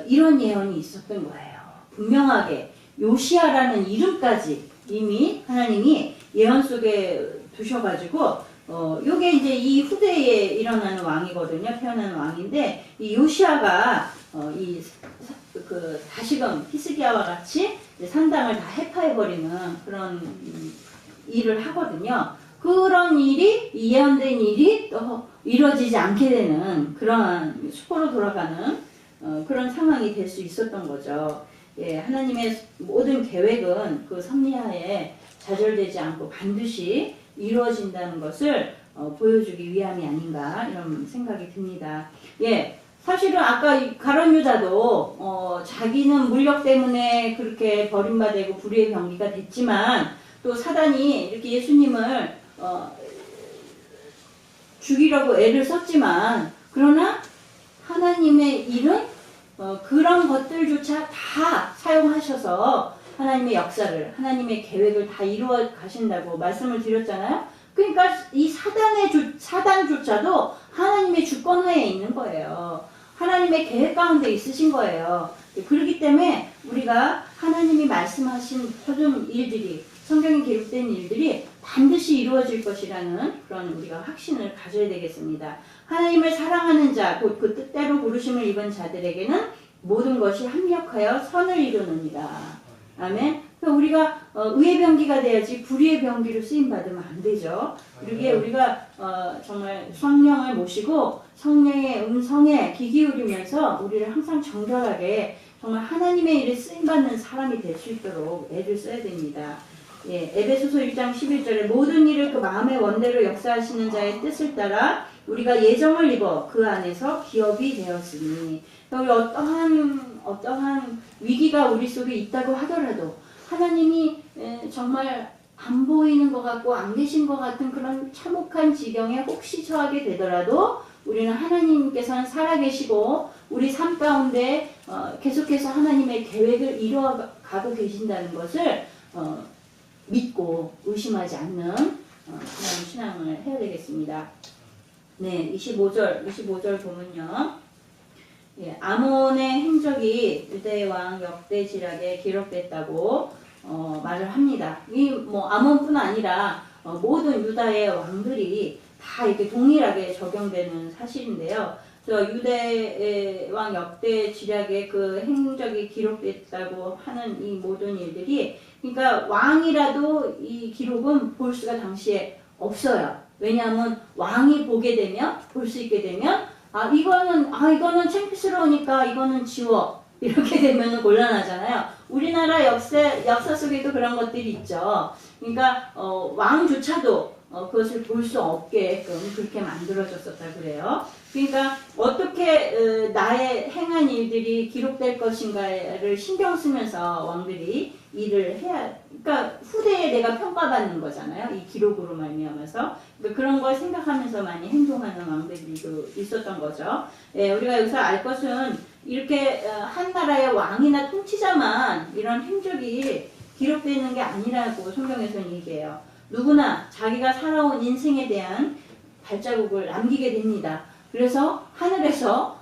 이런 예언이 있었던 거예요. 분명하게 요시아라는 이름까지 이미 하나님이 예언 속에 두셔가지고 요게 이제 이 후대에 일어나는 왕이거든요. 태어나는 왕인데 이 요시아가 다시금 히스기야와 같이 이제 산당을 다 해파해버리는 그런 일을 하거든요. 그런 일이 예언된 일이 또 이루어지지 않게 되는 그런 수포로 돌아가는 그런 상황이 될 수 있었던 거죠. 예, 하나님의 모든 계획은 그 섭리하에 좌절되지 않고 반드시 이루어진다는 것을 보여주기 위함이 아닌가 이런 생각이 듭니다. 예, 사실은 아까 이 가룟 유다도 자기는 물력 때문에 그렇게 버림받고 불의의 병기가 됐지만 또 사단이 이렇게 예수님을 죽이려고 애를 썼지만 그러나 하나님의 일은 그런 것들조차 다 사용하셔서 하나님의 역사를 하나님의 계획을 다 이루어 가신다고 말씀을 드렸잖아요. 그러니까 이 사단조차도 하나님의 주권하에 있는 거예요. 하나님의 계획 가운데 있으신 거예요. 그렇기 때문에 우리가 하나님이 말씀하신 모든 일들이 성경에 기록된 일들이 반드시 이루어질 것이라는 그런 우리가 확신을 가져야 되겠습니다. 하나님을 사랑하는 자, 곧 그 뜻대로 부르심을 입은 자들에게는 모든 것이 합력하여 선을 이루느니라. 아멘. 우리가 의의 병기가 돼야지 불의의 병기로 쓰임받으면 안 되죠. 그러기에 우리가 정말 성령을 모시고 성령의 음성에 귀 기울이면서 우리를 항상 정결하게 정말 하나님의 일에 쓰임받는 사람이 될 수 있도록 애를 써야 됩니다. 예, 에베소서 1장 11절에 모든 일을 그 마음의 원대로 역사하시는 자의 뜻을 따라 우리가 예정을 입어 그 안에서 기업이 되었으니 우리 어떠한 위기가 우리 속에 있다고 하더라도 하나님이 정말 안 보이는 것 같고 안 계신 것 같은 그런 참혹한 지경에 혹시 처하게 되더라도 우리는 하나님께서는 살아계시고 우리 삶 가운데 계속해서 하나님의 계획을 이루어가고 계신다는 것을 믿고 의심하지 않는 그런 신앙을 해야 되겠습니다. 네, 25절 보면요. 예, 아몬의 행적이 유대 왕 역대지략에 기록됐다고 말을 합니다. 이 아몬뿐 아니라 모든 유다의 왕들이 다 이렇게 동일하게 적용되는 사실인데요. 유대 왕 역대지략에 그 행적이 기록됐다고 하는 이 모든 일들이 그러니까 왕이라도 이 기록은 볼 수가 당시에 없어요. 왜냐하면 왕이 보게 되면 볼 수 있게 되면 이거는 창피스러우니까 이거는 지워 이렇게 되면 곤란하잖아요. 우리나라 역사 속에도 그런 것들이 있죠. 그러니까 왕조차도 그것을 볼 수 없게끔 그렇게 만들어졌었다 그래요. 그러니까 어떻게 나의 행한 일들이 기록될 것인가를 신경 쓰면서 왕들이 일을 해야, 그러니까 후대에 내가 평가받는 거잖아요. 이 기록으로 말미암아서. 그러니까 그런 걸 생각하면서 많이 행동하는 왕들도 있었던 거죠. 예, 우리가 여기서 알 것은 이렇게 한 나라의 왕이나 통치자만 이런 행적이 기록되는 게 아니라고 성경에서는 얘기해요. 누구나 자기가 살아온 인생에 대한 발자국을 남기게 됩니다. 그래서 하늘에서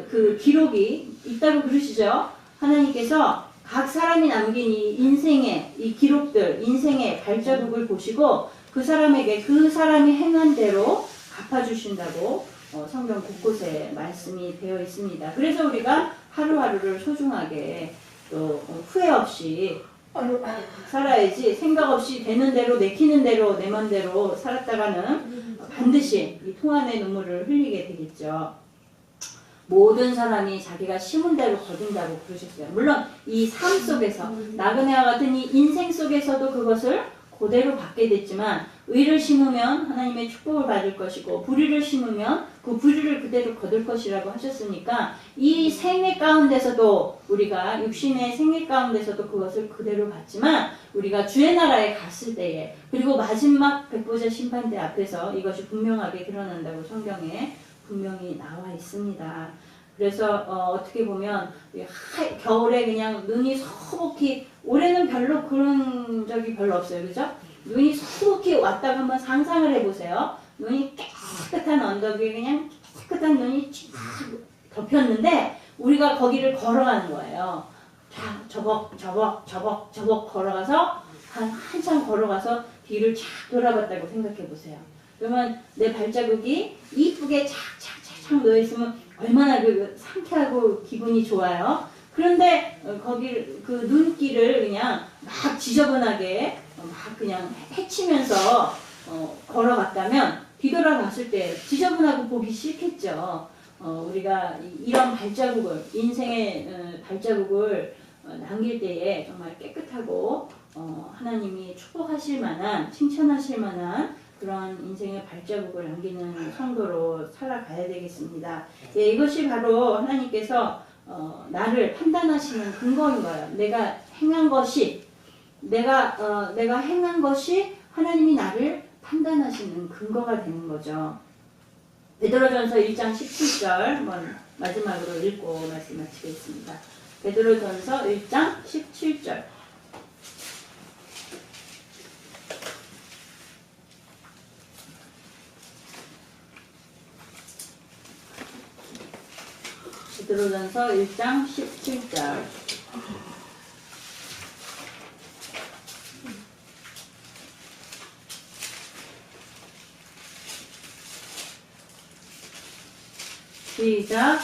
그 기록이 있다고 그러시죠. 하나님께서 각 사람이 남긴 이 인생의 이 기록들, 인생의 발자국을 보시고 그 사람에게 그 사람이 행한 대로 갚아주신다고 성경 곳곳에 말씀이 되어 있습니다. 그래서 우리가 하루하루를 소중하게 또 후회 없이 살아야지 생각 없이 되는 대로 내키는 대로 내 맘대로 살았다가는 반드시 이 통한의 눈물을 흘리게 되겠죠. 모든 사람이 자기가 심은 대로 거둔다고 그러셨어요. 물론 이 삶 속에서 나그네와 같은 이 인생 속에서도 그것을 그대로 받게 됐지만 의를 심으면 하나님의 축복을 받을 것이고 불의를 심으면 그 불의를 그대로 거둘 것이라고 하셨으니까 이 생애 가운데서도 우리가 육신의 생애 가운데서도 그것을 그대로 받지만 우리가 주의 나라에 갔을 때에 그리고 마지막 백보자 심판대 앞에서 이것이 분명하게 드러난다고 성경에 분명히 나와 있습니다. 그래서 어떻게 보면 겨울에 그냥 눈이 서먹히 올해는 별로 그런 적이 별로 없어요. 그죠? 눈이 서먹히 왔다가 한번 상상을 해보세요. 눈이 깨끗한 언덕 위에 그냥 깨끗한 눈이 쫙 덮였는데 우리가 거기를 걸어가는 거예요. 자, 저벅 걸어가서 한참 걸어가서 뒤를 착 돌아봤다고 생각해 보세요. 그러면 내 발자국이 이쁘게 착착착착 놓여 있으면 얼마나 그 상쾌하고 기분이 좋아요. 그런데 거기 그 눈길을 그냥 막 지저분하게 막 그냥 헤치면서 걸어갔다면 뒤돌아봤을 때 지저분하고 보기 싫겠죠. 우리가 이런 발자국을 인생의 발자국을 남길 때에 정말 깨끗하고 하나님이 축복하실 만한 칭찬하실 만한 그런 인생의 발자국을 남기는 성도로 살아가야 되겠습니다. 예, 이것이 바로 하나님께서 나를 판단하시는 근거인 거예요. 내가 행한 것이 하나님이 나를 판단하시는 근거가 되는 거죠. 베드로전서 1장 17절 한번 마지막으로 읽고 말씀 마치겠습니다. 베드로전서 1장 17절. 베드로전서 1장 17절. 시작.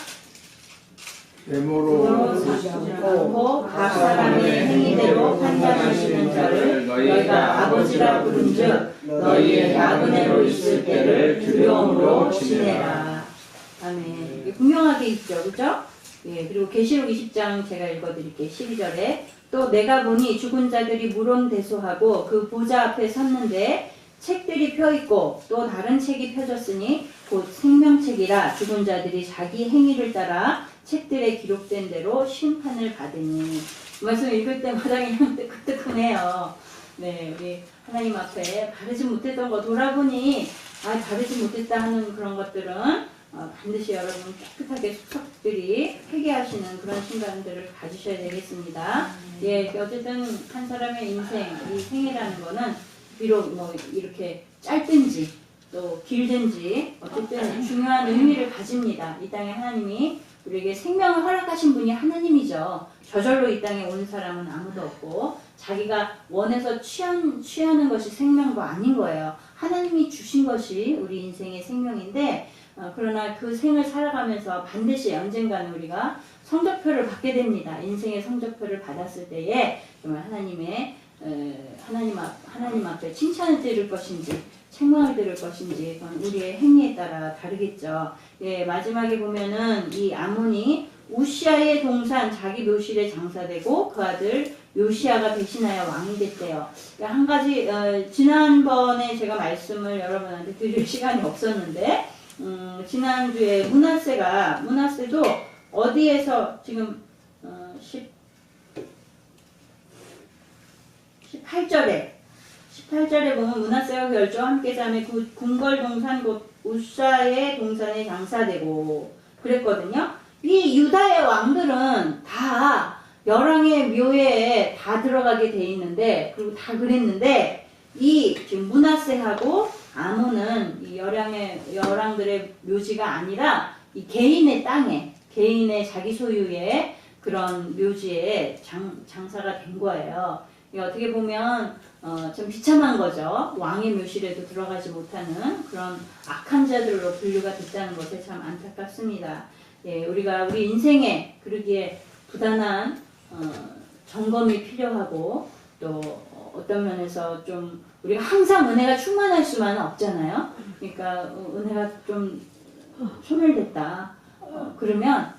외모로 보지 않고 각 사람의 행위대로 판단하시는 자를 너희가 아버지라 부른즉 너희의 나그네로 있을 때를 두려움으로 지내라. 아멘. 분명하게 있죠, 그렇죠? 예, 그리고 계시록 20장 제가 읽어드릴게요. 12절에 또 내가 보니 죽은 자들이 물론대소하고 그 보좌 앞에 섰는데 책들이 펴있고 또 다른 책이 펴졌으니 곧 생명책이라 죽은 자들이 자기 행위를 따라 책들에 기록된 대로 심판을 받으니. 이 말씀 읽을 때마다 그냥 뜨끈뜨끈해요. 네, 우리 하나님 앞에 바르지 못했던 거 돌아보니 바르지 못했다 하는 그런 것들은 반드시 여러분 깨끗하게 속속들이 회개하시는 그런 순간들을 가지셔야 되겠습니다. 예, 어쨌든 한 사람의 인생, 이 생애라는 거는 비록 뭐 이렇게 짧든지 또 길든지 어쨌든 중요한 의미를 가집니다. 이 땅에 하나님이 우리에게 생명을 허락하신 분이 하나님이죠. 저절로 이 땅에 온 사람은 아무도 없고 자기가 원해서 취하는 것이 생명도 아닌 거예요. 하나님이 주신 것이 우리 인생의 생명인데 그러나 그 생을 살아가면서 반드시 언젠가는 우리가 성적표를 받게 됩니다. 인생의 성적표를 받았을 때에 정말 하나님 앞에 칭찬을 들을 것인지 책망을 들을 것인지 그건 우리의 행위에 따라 다르겠죠. 예, 마지막에 보면은 이 아몬이 우시아의 동산 자기 묘실에 장사되고 그 아들 요시아가 대신하여 왕이 됐대요. 그러니까 한 가지 지난번에 제가 말씀을 여러분한테 드릴 시간이 없었는데 지난주에 문하세도 어디에서 지금 18절에 보면 문하세와 결조 함께 자매 궁궐 동산 곧 우사의 동산에 장사되고 그랬거든요. 이 유다의 왕들은 다 열왕의 묘에 다 들어가게 돼 있는데 그리고 다 그랬는데 이 지금 문하세하고 아몬은 이 열왕들의 묘지가 아니라 이 개인의 땅에 개인의 자기 소유의 그런 묘지에 장사가 된 거예요. 어떻게 보면 좀 비참한 거죠. 왕의 묘실에도 들어가지 못하는 그런 악한 자들로 분류가 됐다는 것에 참 안타깝습니다. 예, 우리가 우리 인생에 그러기에 부단한 점검이 필요하고 또 어떤 면에서 좀 우리가 항상 은혜가 충만할 수만은 없잖아요. 그러니까 은혜가 좀 소멸됐다. 그러면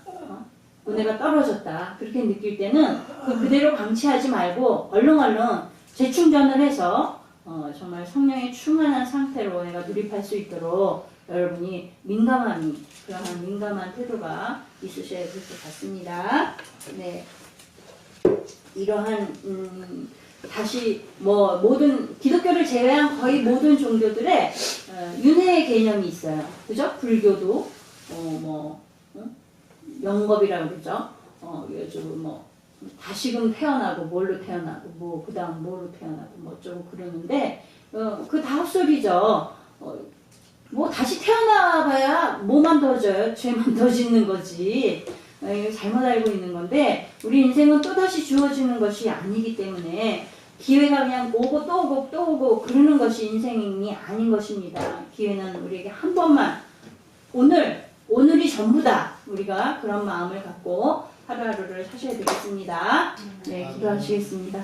은혜가 떨어졌다. 그렇게 느낄 때는 그대로 방치하지 말고 얼른 재충전을 해서 정말 성령의 충만한 상태로 내가 누립할 수 있도록 여러분이 그러한 민감한 태도가 있으셔야 될 것 같습니다. 네. 이러한 다시 모든 기독교를 제외한 거의 모든 종교들의 윤회의 개념이 있어요. 그죠? 불교도 영겁이라고 그러죠. 요즘 다시금 태어나고 뭘로 태어나고 그 다음 뭐로 태어나고 어쩌고 그러는데 그 다 헛소리죠. 다시 태어나봐야 뭐만 더 져요? 죄만 더 짓는 거지. 이거 잘못 알고 있는 건데 우리 인생은 또다시 주어지는 것이 아니기 때문에 기회가 그냥 오고 또 오고 또 오고 그러는 것이 인생이 아닌 것입니다. 기회는 우리에게 한 번만 오늘이 전부다. 우리가 그런 마음을 갖고 하루하루를 사셔야 되겠습니다. 네, 기도하시겠습니다.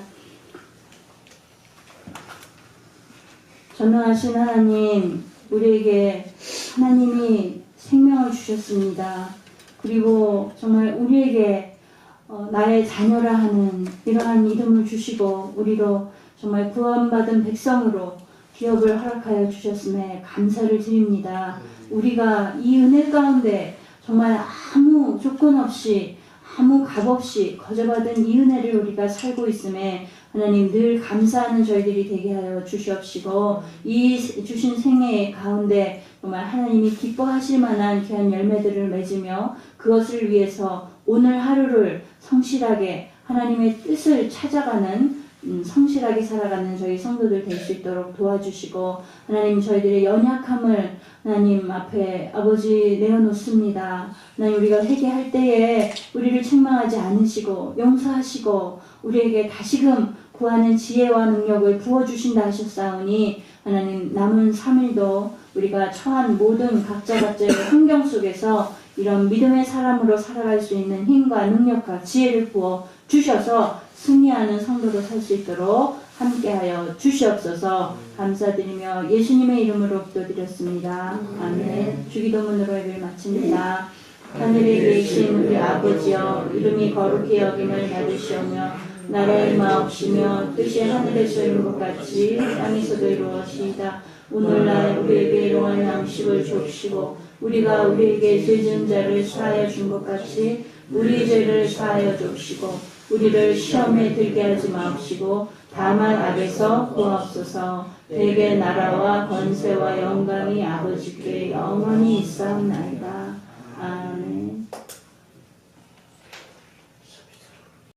전능하신 하나님, 우리에게 하나님이 생명을 주셨습니다. 그리고 정말 우리에게 나의 자녀라 하는 이러한 이름을 주시고 우리로 정말 구원받은 백성으로 기업을 허락하여 주셨음에 감사를 드립니다. 우리가 이 은혜 가운데 정말 아무 조건 없이 아무 값 없이 거저받은 이 은혜를 우리가 살고 있음에 하나님 늘 감사하는 저희들이 되게 하여 주시옵시고 이 주신 생애 가운데 정말 하나님이 기뻐하실 만한 귀한 열매들을 맺으며 그것을 위해서 오늘 하루를 성실하게 하나님의 뜻을 찾아가는 성실하게 살아가는 저희 성도들 될 수 있도록 도와주시고 하나님 저희들의 연약함을 하나님 앞에 아버지 내어놓습니다. 하나님 우리가 회개할 때에 우리를 책망하지 않으시고 용서하시고 우리에게 다시금 구하는 지혜와 능력을 부어주신다 하셨사오니 하나님 남은 3일도 우리가 처한 모든 각자의 환경 속에서 이런 믿음의 사람으로 살아갈 수 있는 힘과 능력과 지혜를 부어 주셔서 승리하는 성도로 살 수 있도록 함께하여 주시옵소서. 감사드리며 예수님의 이름으로 기도드렸습니다. 아멘. 주기도문으로 예배를 마칩니다. 하늘에 계신 우리 아버지여 이름이 거룩히 여김을 받으시오며 나라의 마옵시며 뜻이 하늘에서 이룬 것 같이 땅에서도 이루어지이다. 오늘날 우리에게 일용할 양식을 주옵시고 우리가 우리에게 죄 지은 자를 사하여 준 것 같이 우리 죄를 사하여 주옵시고 우리를 시험에 들게 하지 마옵시고 다만 악에서 구하옵소서. 대개 나라와 권세와 영광이 아버지께 영원히 있사옵나이다. 아멘.